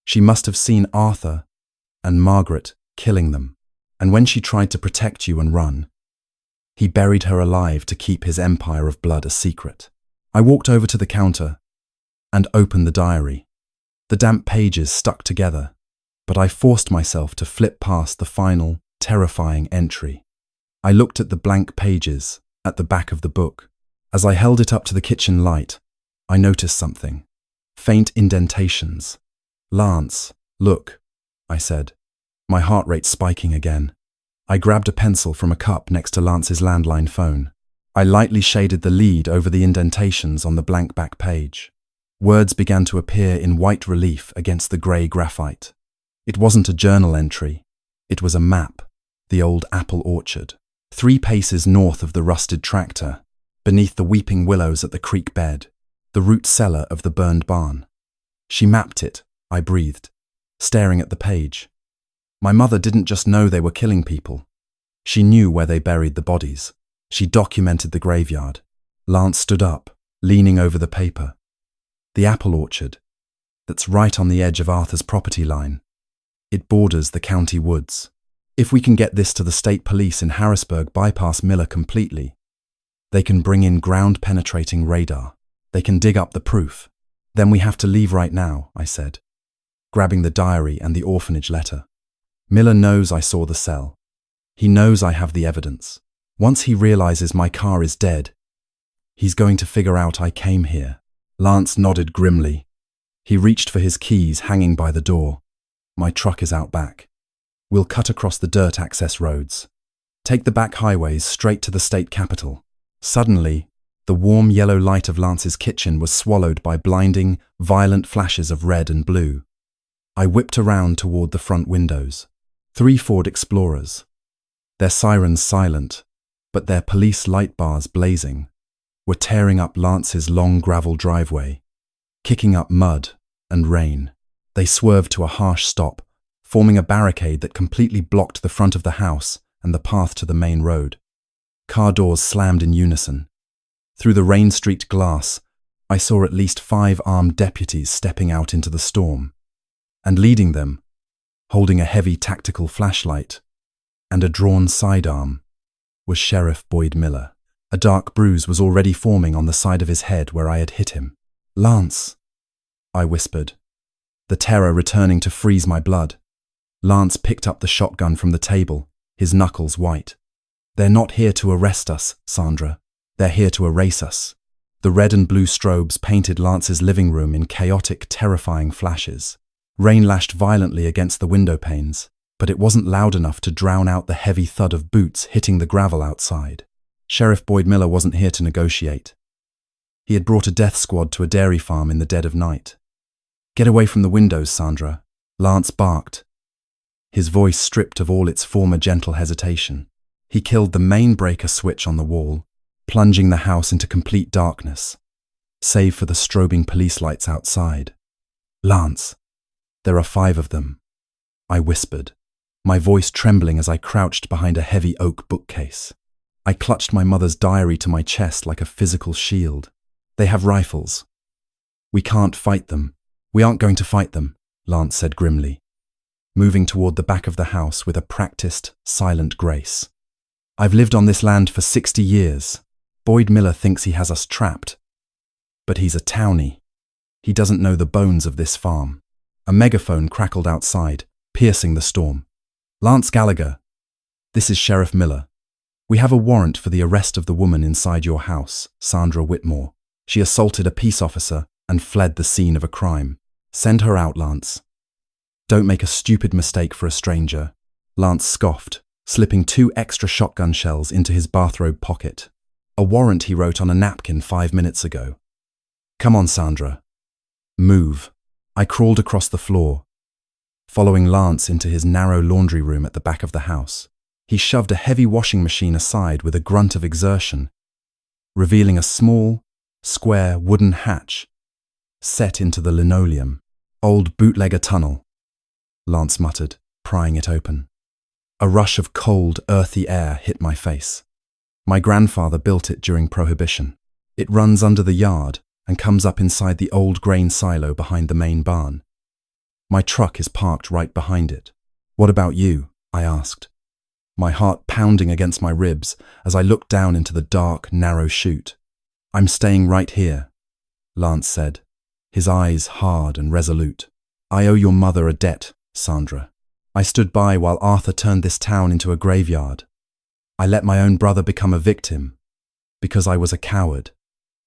She must have seen Arthur and Margaret killing them, and when she tried to protect you and run, he buried her alive to keep his empire of blood a secret. I walked over to the counter and opened the diary. The damp pages stuck together, but I forced myself to flip past the final, terrifying entry. I looked at the blank pages at the back of the book. As I held it up to the kitchen light, I noticed something. Faint indentations. Lance, look, I said, my heart rate spiking again. I grabbed a pencil from a cup next to Lance's landline phone. I lightly shaded the lead over the indentations on the blank back page. Words began to appear in white relief against the grey graphite. It wasn't a journal entry. It was a map, the old apple orchard, 3 paces north of the rusted tractor, beneath the weeping willows at the creek bed, the root cellar of the burned barn. She mapped it, I breathed, staring at the page. My mother didn't just know they were killing people. She knew where they buried the bodies. She documented the graveyard. Lance stood up, leaning over the paper. The apple orchard, that's right on the edge of Arthur's property line. It borders the county woods. If we can get this to the state police in Harrisburg, bypass Miller completely, they can bring in ground-penetrating radar. They can dig up the proof. Then we have to leave right now, I said, grabbing the diary and the orphanage letter. Miller knows I saw the cell. He knows I have the evidence. Once he realizes my car is dead, he's going to figure out I came here. Lance nodded grimly. He reached for his keys hanging by the door. My truck is out back. We'll cut across the dirt access roads. Take the back highways straight to the state capitol. Suddenly, the warm yellow light of Lance's kitchen was swallowed by blinding, violent flashes of red and blue. I whipped around toward the front windows. 3 Ford Explorers. Their sirens silent, but their police light bars blazing, were tearing up Lance's long gravel driveway, kicking up mud and rain. They swerved to a harsh stop, forming a barricade that completely blocked the front of the house and the path to the main road. Car doors slammed in unison. Through the rain-streaked glass, I saw at least 5 armed deputies stepping out into the storm, and leading them, holding a heavy tactical flashlight and a drawn sidearm, was Sheriff Boyd Miller. A dark bruise was already forming on the side of his head where I had hit him. "Lance," I whispered, the terror returning to freeze my blood. Lance picked up the shotgun from the table, his knuckles white. "They're not here to arrest us, Sandra. They're here to erase us. The red and blue strobes painted Lance's living room in chaotic, terrifying flashes. Rain lashed violently against the window panes, but it wasn't loud enough to drown out the heavy thud of boots hitting the gravel outside. Sheriff Boyd Miller wasn't here to negotiate. He had brought a death squad to a dairy farm in the dead of night. "Get away from the windows, Sandra," Lance barked, his voice stripped of all its former gentle hesitation. He killed the main breaker switch on the wall, plunging the house into complete darkness, save for the strobing police lights outside. "Lance, there are 5 of them," I whispered, my voice trembling as I crouched behind a heavy oak bookcase. I clutched my mother's diary to my chest like a physical shield. "They have rifles. We can't fight them. We aren't going to fight them," Lance said grimly, moving toward the back of the house with a practiced, silent grace. "I've lived on this land for 60 years. Boyd Miller thinks he has us trapped. But he's a townie. He doesn't know the bones of this farm." A megaphone crackled outside, piercing the storm. "Lance Gallagher, this is Sheriff Miller. We have a warrant for the arrest of the woman inside your house, Sandra Whitmore. She assaulted a peace officer and fled the scene of a crime. Send her out, Lance. Don't make a stupid mistake for a stranger." Lance scoffed, slipping 2 extra shotgun shells into his bathrobe pocket. A warrant he wrote on a napkin 5 minutes ago. "Come on, Sandra. Move." I crawled across the floor, following Lance into his narrow laundry room at the back of the house. He shoved a heavy washing machine aside with a grunt of exertion, revealing a small, square wooden hatch set into the linoleum. "Old bootlegger tunnel," Lance muttered, prying it open. A rush of cold, earthy air hit my face. My grandfather built it during Prohibition. It runs under the yard and comes up inside the old grain silo behind the main barn. My truck is parked right behind it. "What about you?" I asked, my heart pounding against my ribs as I looked down into the dark, narrow chute. "I'm staying right here," Lance said, his eyes hard and resolute. "I owe your mother a debt, Sandra. I stood by while Arthur turned this town into a graveyard. I let my own brother become a victim because I was a coward.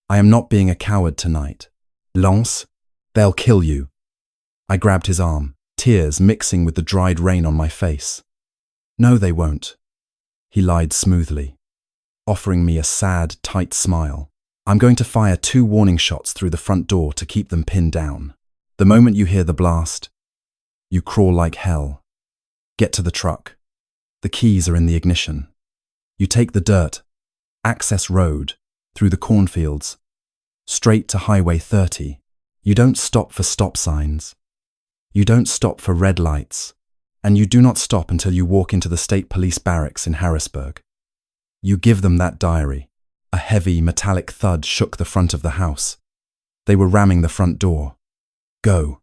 I am not being a coward tonight. Lance, they'll kill you." I grabbed his arm, tears mixing with the dried rain on my face. "No, they won't," he lied smoothly, offering me a sad, tight smile. "I'm going to fire 2 warning shots through the front door to keep them pinned down. The moment you hear the blast, you crawl like hell. Get to the truck. The keys are in the ignition. You take the dirt, access road, through the cornfields, straight to Highway 30. You don't stop for stop signs. You don't stop for red lights. And you do not stop until you walk into the state police barracks in Harrisburg. You give them that diary." A heavy, metallic thud shook the front of the house. They were ramming the front door. "Go."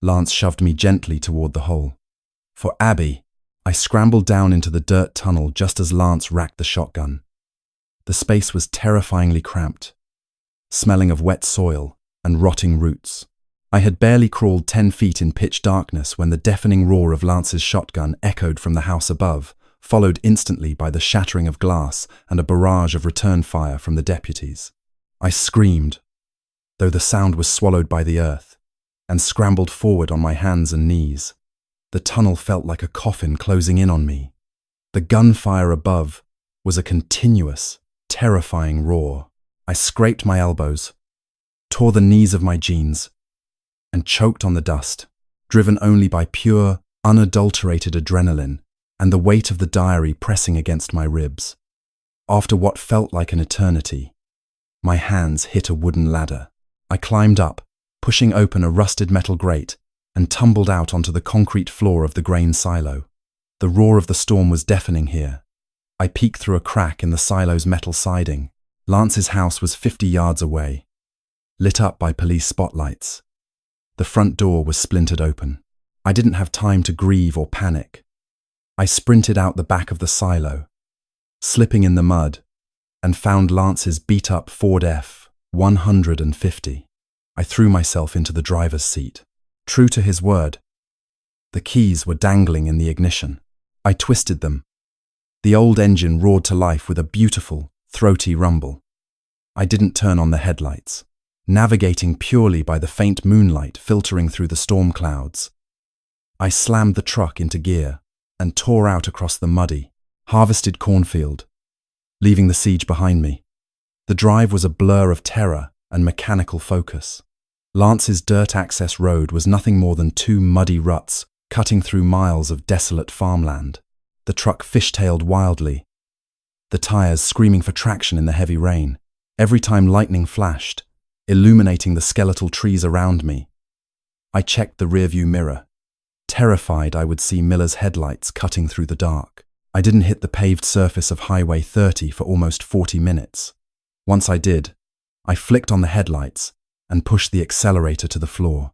Lance shoved me gently toward the hole. "For Abby." I scrambled down into the dirt tunnel just as Lance racked the shotgun. The space was terrifyingly cramped, smelling of wet soil and rotting roots. I had barely crawled 10 feet in pitch darkness when the deafening roar of Lance's shotgun echoed from the house above, followed instantly by the shattering of glass and a barrage of return fire from the deputies. I screamed, though the sound was swallowed by the earth, and scrambled forward on my hands and knees. The tunnel felt like a coffin closing in on me. The gunfire above was a continuous, terrifying roar. I scraped my elbows, tore the knees of my jeans, and choked on the dust, driven only by pure, unadulterated adrenaline and the weight of the diary pressing against my ribs. After what felt like an eternity, my hands hit a wooden ladder. I climbed up, pushing open a rusted metal grate, and tumbled out onto the concrete floor of the grain silo. The roar of the storm was deafening here. I peeked through a crack in the silo's metal siding. Lance's house was 50 yards away, lit up by police spotlights. The front door was splintered open. I didn't have time to grieve or panic. I sprinted out the back of the silo, slipping in the mud, and found Lance's beat-up Ford F-150. I threw myself into the driver's seat. True to his word, the keys were dangling in the ignition. I twisted them. The old engine roared to life with a beautiful, throaty rumble. I didn't turn on the headlights, navigating purely by the faint moonlight filtering through the storm clouds. I slammed the truck into gear and tore out across the muddy, harvested cornfield, leaving the siege behind me. The drive was a blur of terror and mechanical focus. Lance's dirt access road was nothing more than two muddy ruts cutting through miles of desolate farmland. The truck fishtailed wildly, the tires screaming for traction in the heavy rain. Every time lightning flashed, illuminating the skeletal trees around me, I checked the rearview mirror, terrified I would see Miller's headlights cutting through the dark. I didn't hit the paved surface of Highway 30 for almost 40 minutes. Once I did, I flicked on the headlights and pushed the accelerator to the floor.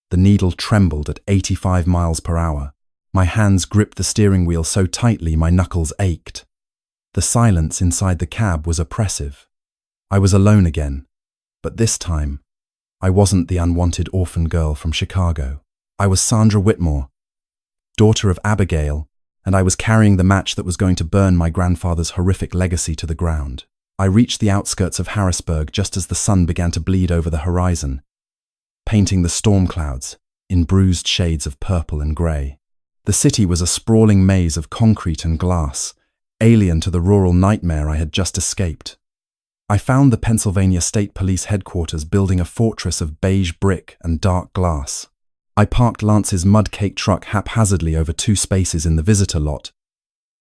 The needle trembled at 85 miles per hour. My hands gripped the steering wheel so tightly my knuckles ached. The silence inside the cab was oppressive. I was alone again, but this time, I wasn't the unwanted orphan girl from Chicago. I was Sandra Whitmore, daughter of Abigail, and I was carrying the match that was going to burn my grandfather's horrific legacy to the ground. I reached the outskirts of Harrisburg just as the sun began to bleed over the horizon, painting the storm clouds in bruised shades of purple and grey. The city was a sprawling maze of concrete and glass, alien to the rural nightmare I had just escaped. I found the Pennsylvania State Police headquarters building a fortress of beige brick and dark glass. I parked Lance's mud-caked truck haphazardly over two spaces in the visitor lot,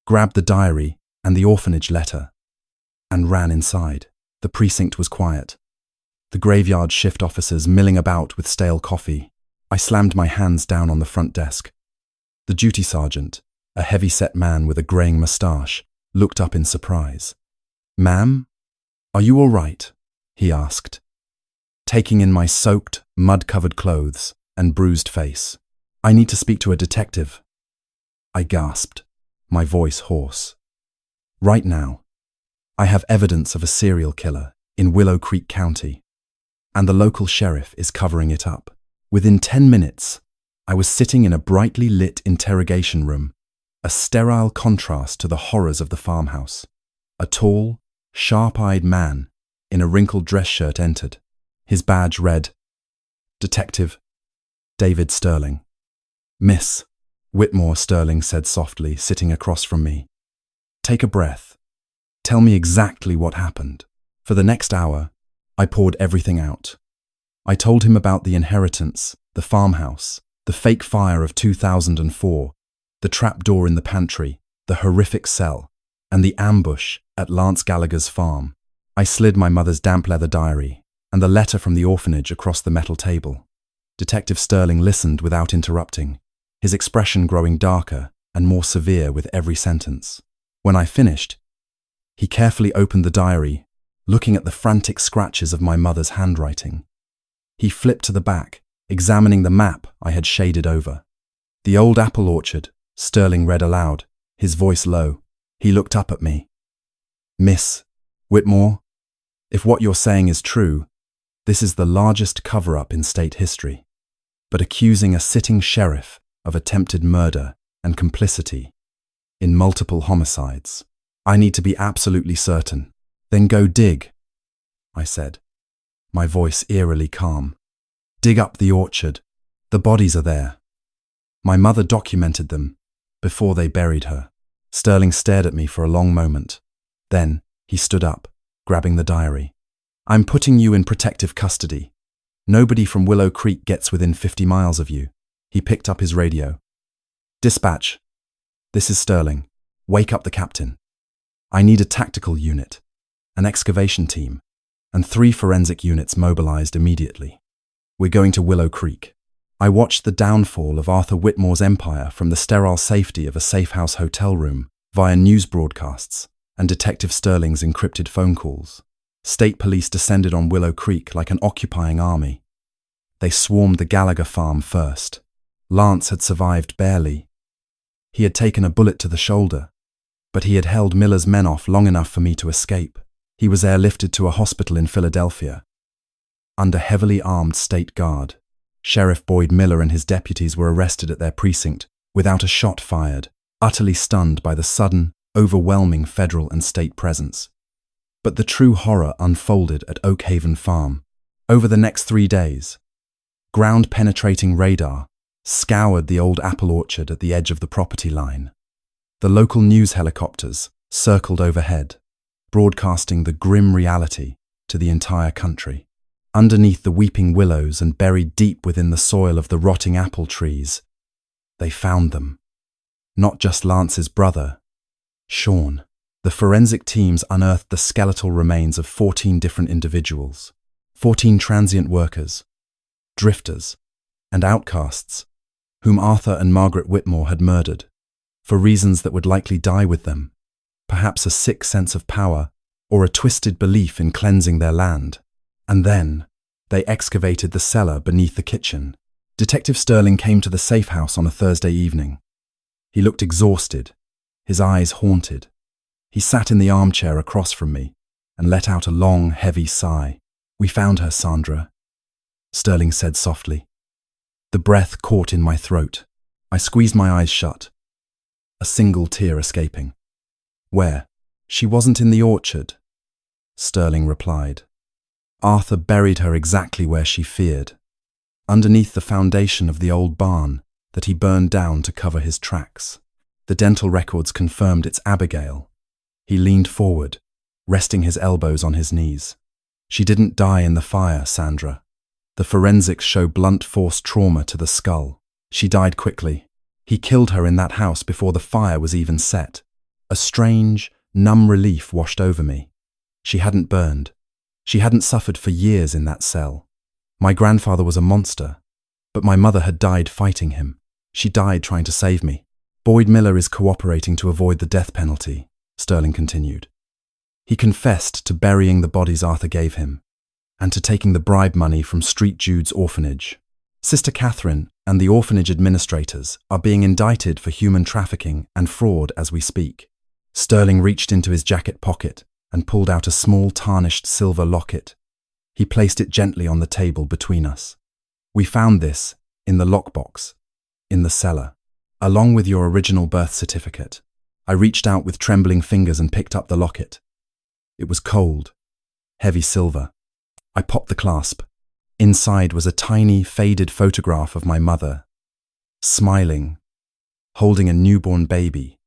grabbed the diary and the orphanage letter, and ran inside. The precinct was quiet, the graveyard shift officers milling about with stale coffee. I slammed my hands down on the front desk. The duty sergeant, a heavy-set man with a greying moustache, looked up in surprise. "Ma'am, are you all right?" he asked, taking in my soaked, mud-covered clothes and bruised face. "I need to speak to a detective." I gasped, my voice hoarse. "Right now. I have evidence of a serial killer in Willow Creek County, and the local sheriff is covering it up." Within 10 minutes, I was sitting in a brightly lit interrogation room, a sterile contrast to the horrors of the farmhouse. A tall, sharp-eyed man in a wrinkled dress shirt entered. His badge read, "Detective David Sterling." "Miss Whitmore," Sterling said softly, sitting across from me. "Take a breath. Tell me exactly what happened." For the next hour, I poured everything out. I told him about the inheritance, the farmhouse, the fake fire of 2004, the trapdoor in the pantry, the horrific cell, and the ambush at Lance Gallagher's farm. I slid my mother's damp leather diary and the letter from the orphanage across the metal table. Detective Sterling listened without interrupting, his expression growing darker and more severe with every sentence. When I finished, he carefully opened the diary, looking at the frantic scratches of my mother's handwriting. He flipped to the back, examining the map I had shaded over. "The old apple orchard," Sterling read aloud, his voice low. He looked up at me. "Miss Whitmore, if what you're saying is true, this is the largest cover-up in state history. But accusing a sitting sheriff of attempted murder and complicity in multiple homicides. I need to be absolutely certain." "Then go dig," I said, my voice eerily calm. "Dig up the orchard. The bodies are there. My mother documented them before they buried her." Sterling stared at me for a long moment. Then he stood up, grabbing the diary. "I'm putting you in protective custody. Nobody from Willow Creek gets within 50 miles of you." He picked up his radio. "Dispatch, this is Sterling. Wake up the captain. I need a tactical unit, an excavation team, and 3 forensic units mobilized immediately. We're going to Willow Creek." I watched the downfall of Arthur Whitmore's empire from the sterile safety of a safe-house hotel room via news broadcasts and Detective Sterling's encrypted phone calls. State police descended on Willow Creek like an occupying army. They swarmed the Gallagher farm first. Lance had survived barely. He had taken a bullet to the shoulder, but he had held Miller's men off long enough for me to escape. He was airlifted to a hospital in Philadelphia, under heavily armed state guard. Sheriff Boyd Miller and his deputies were arrested at their precinct without a shot fired, utterly stunned by the sudden, overwhelming federal and state presence. But the true horror unfolded at Oakhaven Farm. Over the next 3 days, ground-penetrating radar scoured the old apple orchard at the edge of the property line. The local news helicopters circled overhead, broadcasting the grim reality to the entire country. Underneath the weeping willows and buried deep within the soil of the rotting apple trees, they found them. Not just Lance's brother, Sean. The forensic teams unearthed the skeletal remains of 14 different individuals, 14 transient workers, drifters, and outcasts, whom Arthur and Margaret Whitmore had murdered, for reasons that would likely die with them, perhaps a sick sense of power or a twisted belief in cleansing their land. And then, they excavated the cellar beneath the kitchen. Detective Sterling came to the safe house on a Thursday evening. He looked exhausted, his eyes haunted. He sat in the armchair across from me and let out a long, heavy sigh. "We found her, Sandra," Sterling said softly. The breath caught in my throat. I squeezed my eyes shut, a single tear escaping. "Where?" "She wasn't in the orchard," Sterling replied. "Arthur buried her exactly where she feared, underneath the foundation of the old barn that he burned down to cover his tracks. The dental records confirmed it's Abigail." He leaned forward, resting his elbows on his knees. "She didn't die in the fire, Sandra. The forensics show blunt force trauma to the skull. She died quickly. He killed her in that house before the fire was even set." A strange, numb relief washed over me. She hadn't burned. She hadn't suffered for years in that cell. My grandfather was a monster, but my mother had died fighting him. She died trying to save me. "Boyd Miller is cooperating to avoid the death penalty," Sterling continued. "He confessed to burying the bodies Arthur gave him, and to taking the bribe money from Street Jude's orphanage. Sister Catherine and the orphanage administrators are being indicted for human trafficking and fraud as we speak." Sterling reached into his jacket pocket and pulled out a small tarnished silver locket. He placed it gently on the table between us. "We found this in the lockbox, in the cellar, along with your original birth certificate." I reached out with trembling fingers and picked up the locket. It was cold, heavy silver. I popped the clasp. Inside was a tiny, faded photograph of my mother, smiling, holding a newborn baby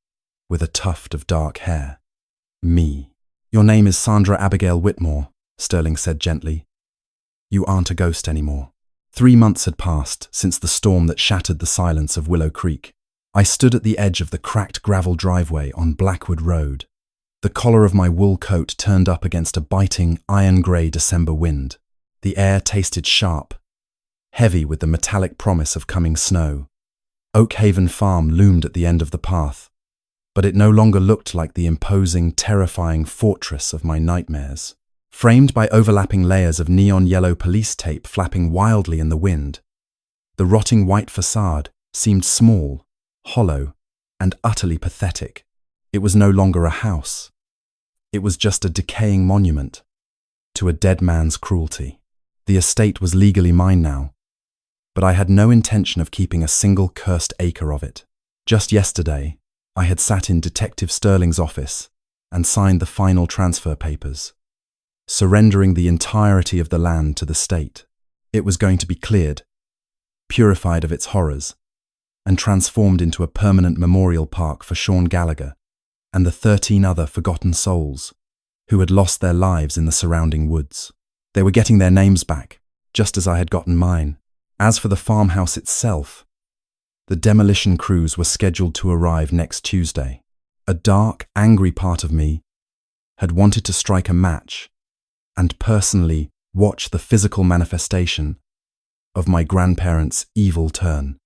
with a tuft of dark hair. Me. "Your name is Sandra Abigail Whitmore," Sterling said gently. "You aren't a ghost anymore." 3 months had passed since the storm that shattered the silence of Willow Creek. I stood at the edge of the cracked gravel driveway on Blackwood Road, the collar of my wool coat turned up against a biting, iron-grey December wind. The air tasted sharp, heavy with the metallic promise of coming snow. Oakhaven Farm loomed at the end of the path, but it no longer looked like the imposing, terrifying fortress of my nightmares. Framed by overlapping layers of neon yellow police tape flapping wildly in the wind, the rotting white facade seemed small, hollow, and utterly pathetic. It was no longer a house. It was just a decaying monument to a dead man's cruelty. The estate was legally mine now, but I had no intention of keeping a single cursed acre of it. Just yesterday, I had sat in Detective Sterling's office and signed the final transfer papers, surrendering the entirety of the land to the state. It was going to be cleared, purified of its horrors, and transformed into a permanent memorial park for Sean Gallagher and the 13 other forgotten souls who had lost their lives in the surrounding woods. They were getting their names back, just as I had gotten mine. As for the farmhouse itself, the demolition crews were scheduled to arrive next Tuesday. A dark, angry part of me had wanted to strike a match and personally watch the physical manifestation of my grandparents' evil turn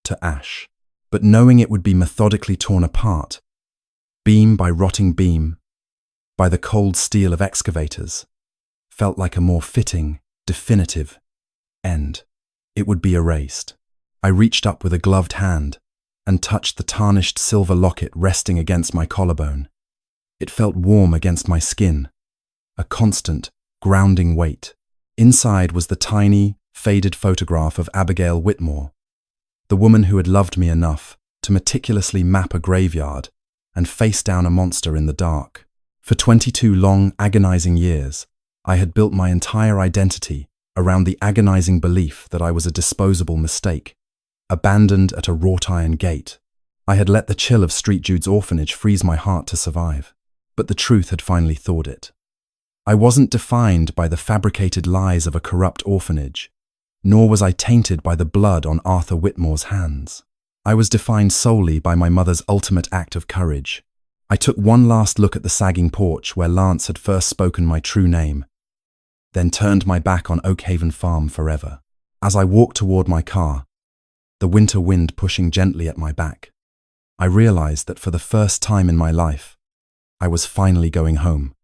to ash. But knowing it would be methodically torn apart, beam by rotting beam, by the cold steel of excavators, felt like a more fitting, definitive end. It would be erased. I reached up with a gloved hand and touched the tarnished silver locket resting against my collarbone. It felt warm against my skin, a constant, grounding weight. Inside was the tiny, faded photograph of Abigail Whitmore, the woman who had loved me enough to meticulously map a graveyard and face down a monster in the dark. For 22 long, agonizing years, I had built my entire identity around the agonizing belief that I was a disposable mistake, abandoned at a wrought iron gate. I had let the chill of Street Jude's orphanage freeze my heart to survive, but the truth had finally thawed it. I wasn't defined by the fabricated lies of a corrupt orphanage, nor was I tainted by the blood on Arthur Whitmore's hands. I was defined solely by my mother's ultimate act of courage. I took one last look at the sagging porch where Lance had first spoken my true name, then turned my back on Oakhaven Farm forever. As I walked toward my car, the winter wind pushing gently at my back, I realized that for the first time in my life, I was finally going home.